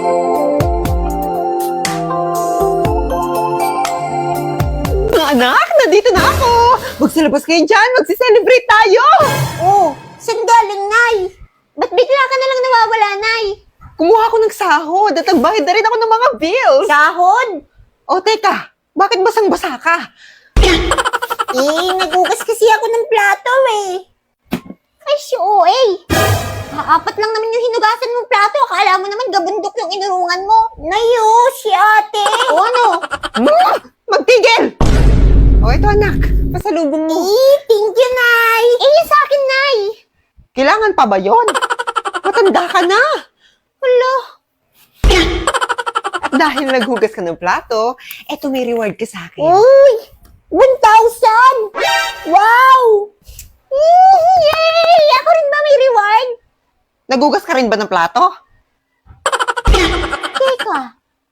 Mga anak, nandito na ako! Magsilabas kayo dyan, magsiselebrate tayo! Oh, saan galing, Nay? Ba't bigla ka na lang nawawala, Nay? Kumuha ako ng sahod at nagbayad na rin ako ng mga bills! Sahod? O teka, bakit basang-basa ka? Nagugas kasi ako ng plato eh. Ay, si OA. Apat lang naman yung hinugasan mong plato. Akala mo naman gabundok yung inurungan mo. Nayo, si ate. O ano? Magtigil! O ito anak, pasalubong mo. Thank you, Nay. Yun sa akin, Nay. Kailangan pa ba yon? Matanda ka na! Hala. At dahil naghugas ka ng plato, eto may reward ka sa akin. Uy! 1,000! Wow! Yay! Ako rin ba may reward? Nagugas ka rin ba ng plato? Teka,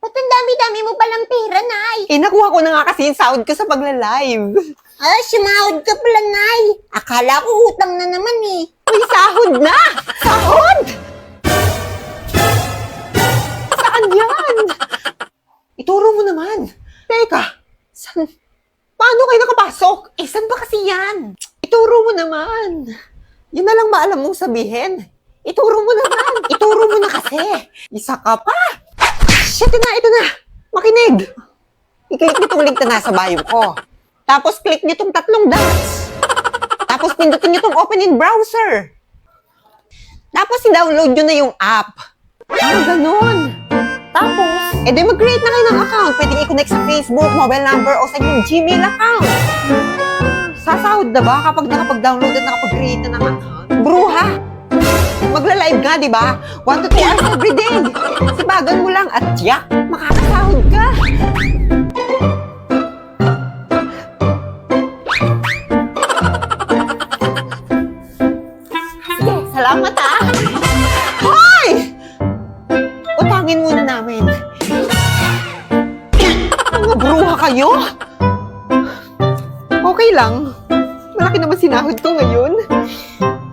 ba't ang dami-dami mo palang pera, Nay? Nakuha ko na nga kasi yung sahod ko sa pagla-live. Sumahod ka pala, Nay. Akala ko utang na naman eh. Uy, sahod na! Sahod! Saan yan? Ituro mo naman. Teka, saan? Paano kayo nakapasok? Saan ba kasi yan? Ituro mo naman. Yun na lang maalam mong sabihin. Ituro mo naman. Ituro mo na kasi. Isa ka pa. Shit, ito na. Makinig. I-click nitong link na nasa bio ko. Tapos click nitong 3 dots. Tapos pindutin nitong open in browser. Tapos i-download nyo na yung app. Ganun. Tapos, di mag-create na kayo ng account. Pwede i-connect sa Facebook, mobile number, o sa inyong Gmail account. Sasahod na ba kapag nakapag-download at nakapag-create na ng account? Bruha! Magla-live nga, di ba? 1 to 2 hours every day. Sibagan mo lang at tiyak, makakasahod ka. Sige, salamat ah. Hoy! Utangin muna namin. Mga bruha kayo? Okay lang. Malaki naman sinahod ko ngayon.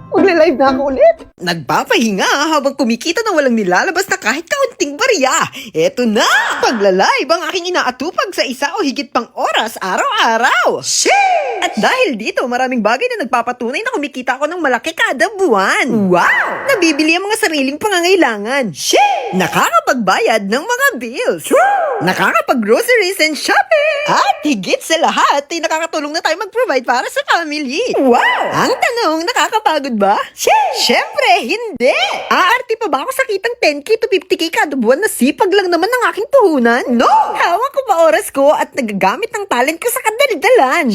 Magla-live na ako ulit. Nagpapahinga habang kumikita ng walang nilalabas na kahit kaunting barya. Eto na! Pagla-live ang aking inaatupag sa isa o higit pang oras araw-araw. Sheesh! At dahil dito, maraming bagay na nagpapatunay na kumikita ako ng malaki kada buwan. Wow! Nabibili ang mga sariling pangangailangan. Sheesh! Nakakapagbayad ng mga bills. True! Nakakapag-groceries and shopping. At higit sa lahat, ay nakakatulong na tayo mag-provide para sa family. Wow! Ang tanong, nakakapagod ba? Siyempre, hindi! Aarte pa ba ako sa kitang 10k to 50k kada buwan na sipag lang naman ng aking puhunan? No! Hawak ko pa oras ko at nagagamit ng talent ko sa kadaldalan.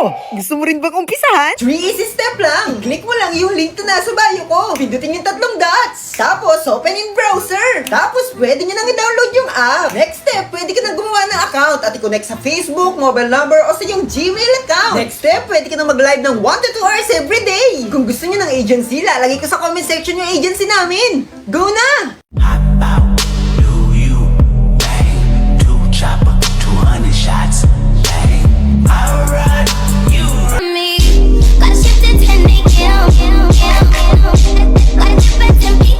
Oh, gusto mo rin bang umpisahan? 3 easy step lang! I-click mo lang yung link na nasa bio ko. Pindutin yung 3 dots. Tapos, open in browser. Tapos, pwede nyo nang i-download yung app. Next step, pwede ka nang gumawa ng account at i-connect sa Facebook, mobile number, o sa yung Gmail account. Next step, pwede ka nang mag-live ng 1 to 2 hours every day. Kung gusto nyo ng agency, lalagay ko sa comment section yung agency namin. Go na! Do you bang? 2 chopper, 200 shots. Bang. I ride, you ride. Me, gotta shift it and make it. Gotta chip it and be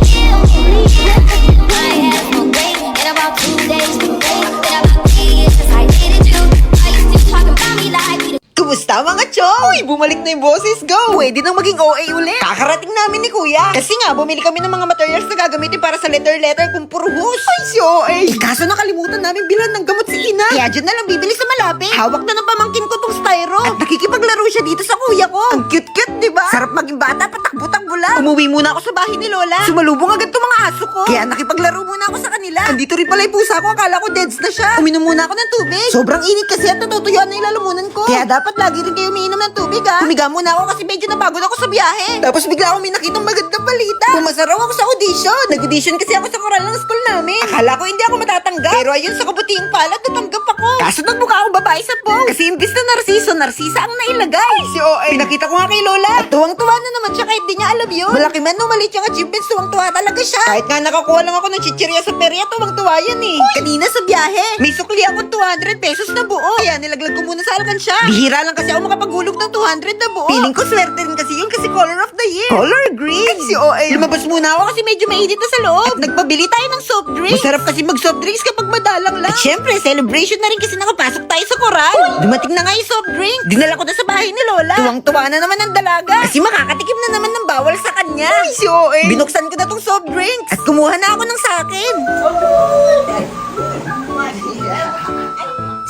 I have no break in about 2 days. In about 3 years since I dated you. Are you still talking about me like we the Kumusta mga chong? Uy, bumalik na yung boses, go! Pwede nang maging OA ulit. Kakarating namin ni Kuya. Kasi nga, bumili kami ng mga materials na gagamitin para sa letter kung purhus. Ay, si OA! Kaso nakalimutan namin bilan ng gamot si Ina. Kaya dyan na lang bibili sa malapit. Hawak na ng pamangkin ko tong styro. At nakikipaglaro siya dito sa kuya ko. Ang cute-cute, di ba? Sarap maging bata, patakbo-takbo lang. Umuwi muna ako sa bahay ni Lola. Sumalubong agad tong mga aso ko. Kaya nakipaglaro muna ako sa kanila. Andito rin pala yung pusa ko. Akala ko deads na siya. Uminom muna ako ng tubig. Sobrang init kasi at natutuyuan na yung lalamunan ko. Kaya dapat lagi rin kayo umiinom ng tubig, ha? Humiga muna ako kasi medyo napagod ako sa biyahe. Tapos bigla akong may nakitang magandang balita. Pumasa raw ako sa audition. Nag-audition kasi ako sa koral ng school namin. Akala ko hindi ako matatanggap. Pero ayun, sa kabutiing palad, natanggap ako. Kaso nagmukha akong babae sa post. Kasi imbis na narsiso, narsisa ang nailagay. Si OA. Pinakita ko nga kay Lola. At tuwang-tuwa na naman siya kahit di niya alam yun. Malaki man o maliit yung achievements, tuwang-tuwa talaga siya. Kahit nga nakakuha lang ako ng chichirya sa perya, tuwang-tuwa yan eh. Kanina sa biyahe, may sukli akong 200 pesos na buo. Kaya nilaglag ko muna sa alkansya. Bihira lang kasi ako makapagulog ng 200 na buo. Feeling ko swerte rin kasi yun kasi color of the year. Color green. Ay, si OA. Lumabas muna ako kasi medyo mainit na sa loob. At nagpabili tayo ng soft drinks. Masarap kasi mag-soft drinks kapag madalang lang. At syempre, celebration na rin kasi nakapasok tayo sa koral. Dumating na nga yung soft drink. Dinala ko na sa bahay ni Lola. Tuwang-tuwa na naman ang dalaga. Kasi makakatikim na naman ng bawal sa kanya. Ay, si OA. Binuksan ko na tong soft drinks. At kumuha na ako ng sa akin.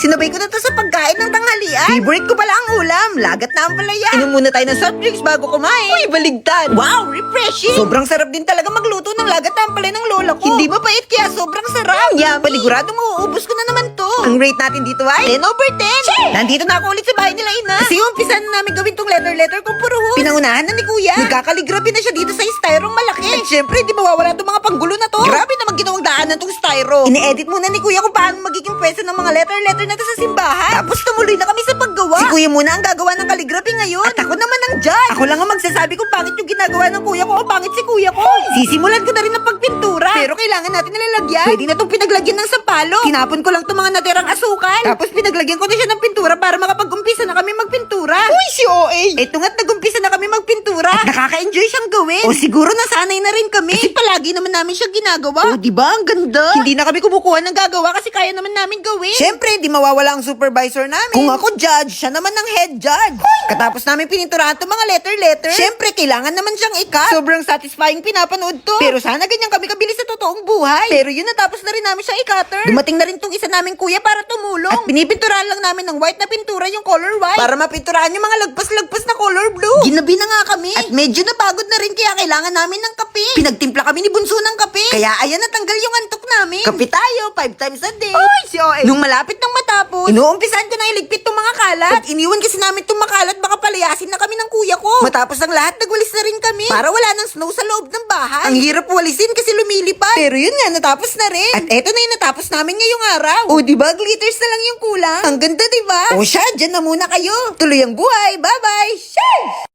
Sinabay ko na to sa pagkain ng tanghalian. Favorite ko pala ang ulam. Lagat na ang palaya. Inom muna tayo ng soft drinks bago kumain. Uy, baligtad. Wow, refreshing. Sobrang sarap din talaga magluto ng lagat na ang palaya ng lola ko. Hindi mapait kaya sobrang sarap. Yummy. Paniguradong mauubos ko na naman to. Ang rate natin dito ay 10 over 10. Nandito na ako ulit sa bahay nila ina. Kasi umpisan na namin gawin tong letter kong puruhon. Pinangunahan na ni kuya. Nagkakaligrabe na siya dito sa styrong malaki. At syempre, di mawawala tong mga panggulo na to. Grabe naman ginawang daanan tong styro. Ine-edit muna ni kuya kung paano magiging pwesto ng mga letter na to sa simbahan. Tapos tumuloy na kami sa paggawa. Si kuya muna ang gagawa ng calligraphy ngayon. At ako naman ang judge. Ako lang ang magsasabi kung pangit yung ginagawa ng kuya ko o pangit si kuya ko. Sisimulan ko na rin ng pagpintura. Pero kailangan natin nilalagyan. Pwede na itong pinaglagyan ng sampalo. Tinapon ko lang itong mga natirang asukal. Tapos pinaglagyan ko na siya ng pintura para makapag-umpisa na kami magpintura. Uy, si OA! Eto nga't nag-umpisa na kami magpintura. At nakaka-enjoy siyang gawin. O siguro nasanay na rin kami. Kasi palagi naman namin siya ginagawa. O diba? Ang ganda. Hindi na kami kumukuha ng gagawa kasi kaya naman namin gawin. Syempre, di mawawala ang supervisor namin. Kung ako judge, siya naman ang head judge. Katapos namin pininturahan itong mga letter. Syempre, kailangan naman siyang ikat. Sobrang satisfying pinapanood to. Pero sana ganyan kami kabilis sa totoong buhay. Pero yun, natapos na rin namin siyang i-cutter. Dumating na rin tong isa naming kuya para tumulong. At pinipinturahan lang namin ng white na pintura yung color white. Para mapinturahan yung mga lagpas-lagpas na color blue. Ginabi na nga kami. At medyo napagod na rin kaya kailangan namin ng kape. Pinagtimpla kami ni Bunso ng kape. Kaya ayan, natanggal yung antok namin. Kape tayo, 5 times a day. Oy, si OA. Nung malapit nang matapos, inuumpisan ko na iligpit tong mga kalat. At iniwan kasi namin tong makalat, baka palayasin na kami ng kuya ko. Matapos ang lahat, nagwalis na rin kami. Para wala ng snow sa loob ng bahay. Ang hirap walisin kasi lumilipad. Pero yun nga, natapos na rin. At eto na yung natapos namin ngayong araw. O diba, glitters na lang yung kulang. Ang ganda diba? O siya, dyan na muna kayo. Tuloy ang buhay. Bye-bye. Sheesh!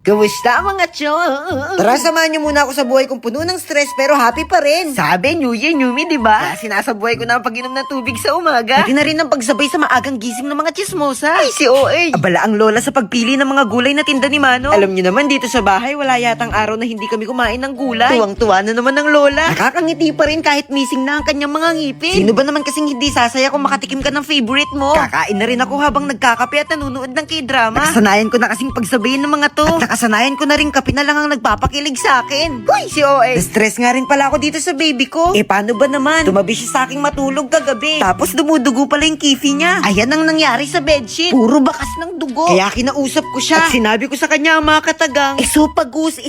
Kamusta mga chong? Tara, samahan niyo muna ako sa buhay kong puno ng stress pero happy pa rin. Sabi, New Year, New Me, diba? Kaya sinasabuhay ko na ang pag-inom ng tubig sa umaga. Pati na rin ang pagsabay sa maagang gising ng mga chismosa. Ay, si OA. Abala ang lola sa pagpili ng mga gulay na tinda ni Mano. Alam niyo naman, dito sa bahay, wala yatang araw na hindi kami kumain ng gulay. Tuwang-tuwa na naman ng lola. Nakakangiti pa rin kahit missing na ang kanyang mga ngipin. Sino ba naman kasing hindi sasaya kung makatikim ka ng favorite mo? Kakain na rin ako habang nagkakape at nanunood ng K-drama. Nakasanayan ko na kasing pagsabayin ng mga to. At nakasanayan ko na rin kape na lang ang nagpapakilig sa akin. Hoy, si OA. Na-stress nga rin pala ako dito sa baby ko. Eh, paano ba naman? Tumabi siya sa aking matulog kagabi. Tapos dumudugo pala yung kifi niya. Ayan ang nangyari sa bedsheet. Puro bakas ng dugo. Kaya kinausap ko siya. At sinabi ko sa kanya ang mga katagang, isopagus,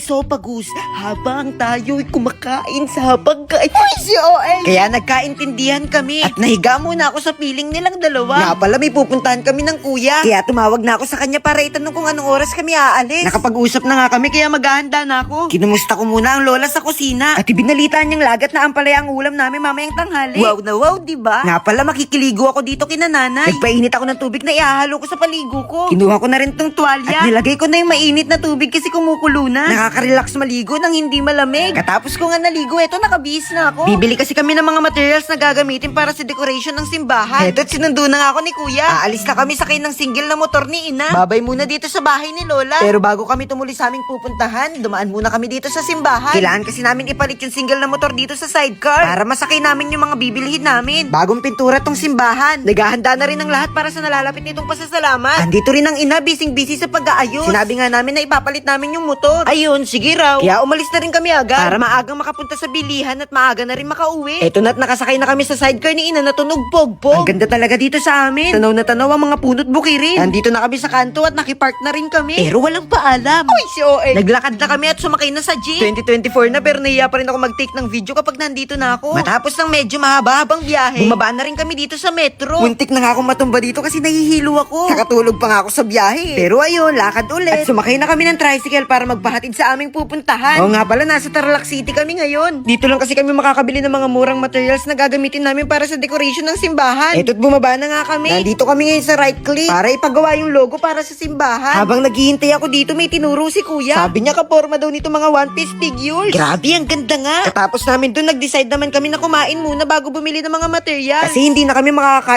habang tayo'y kumakain sa pagkain. Hoy, si OA. Kaya nagkaintindihan kami. At nahiga muna ako sa piling nilang dalawa. Nga pala, may pupuntahan kami ng kuya. Kaya tumawag na ako sa kanya para itanong kung anong oras kami aalis. Nakapag-usap na nga kami kaya maghahanda na ako. Kinumusta ko muna ang lola sa kusina. At ibinalita niyang lagat na ampalaya ang ulam namin mamayang tanghali. Wow na wow, diba? Nga pala, makikiligo ako dito kina nanay. Nagpainit ako ng tubig na ihahalo ko sa paligo ko. Kinuha ko na rin tong tuwalya. At nilagay ko na yung mainit na tubig kasi kumukulo na. Nakaka-relax maligo nang hindi malamig. Katapos ko nga naligo, eto nakabihis na ako. Bibili kasi kami ng mga materials na gagamitin para sa decoration ng simbahan. Eto, sinundo na nga ako ni kuya. Aalis na kami sakay ng single na motor ni ina. Babay muna dito sa bahay ni lola. Pero bago kami tumuli sa aming pupuntahan, dumaan muna kami dito sa simbahan. Kailangan kasi namin ipalit yung single na motor dito sa sidecar para masakay namin yung mga bibilhin namin. Bagong pintura tong simbahan. Naghahanda na rin ang lahat para sa nalalapit nitong pasasalamat. Andito rin ang ina, busy sa pag-aayos. Sinabi nga namin na ipapalit namin yung motor. Ayun, sige raw. Kaya umalis na rin kami agad para maagang makapunta sa bilihan at maaga na rin makauwi. Eto na't nakasakay na kami sa sidecar ni ina na tunog pog-pog. Ang ganda talaga dito sa amin. Tanaw na tanaw ang mga punot bukirin. Nandito na kami sa kanto at nakipark na rin kami. Pero walang paalam. Uy, si OA. Naglakad na kami at sumakay na sa jeep. 2024 na pero nahiya pa rin ako mag-take ng video kapag nandito na ako. Matapos ng medyo mahaba-habang biyahe, bumaba na rin kami dito sa metro. Muntik na nga akong matumba dito kasi nahihilo ako. Nakatulog pa nga ako sa biyahe. Pero ayun, lakad ulit. At sumakay na kami ng tricycle para magpahatid sa aming pupuntahan. Oo nga pala, nasa Tarlac City kami ngayon. Dito lang kasi kami makakabili ng mga murang materials na gagamitin namin para sa decoration ng simbahan. Eto't bumaba na nga kami. Nandito kami ngayon sa right click para ipagawa yung logo para sa simbahan. Habang naghihintay ako dito, may tinuro si kuya. Sabi niya kaporma daw nito mga One Piece figures. Grabe, ang ganda nga. Katapos namin doon, nag-decide naman kami na kumain muna bago bumili ng mga materials. Kasi hindi na kami makakain